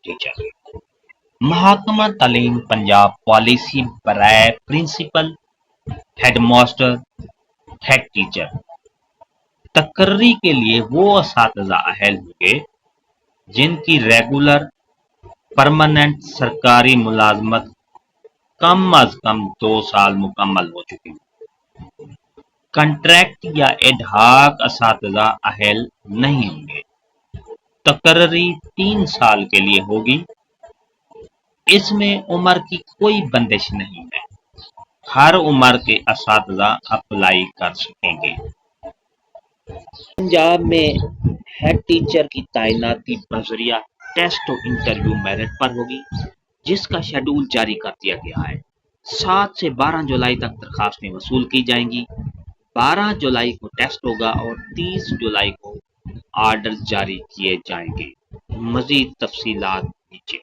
Teacher. محکمہ تعلیم Punjab policy برائے principal, head master, head teacher تقرری کے لیے وہ اساتذہ اہل ہوں گے جن کی ریگولر پرماننٹ سرکاری ملازمت کم از کم 2 سال مکمل ہو چکی ہو۔ کنٹریکٹ یا ایڈ ہاک اساتذہ اہل نہیں ہوں گے۔ تقرری 3 سال کے لیے ہوگی۔ اس میں عمر کی کوئی بندش نہیں ہے، ہر عمر کے اساتذہ اپلائی کر سکیں گے۔ پنجاب میں ہیڈ ٹیچر کی تعیناتی بذریعہ ٹیسٹ و انٹرویو میرٹ پر ہوگی، جس کا شیڈول جاری کر دیا گیا ہے۔ 7 سے 12 جولائی تک درخواستیں وصول کی جائیں گی۔ 12 جولائی کو ٹیسٹ ہوگا اور 30 جولائی کو آرڈر جاری کیے جائیں گے۔ مزید تفصیلات نیچے۔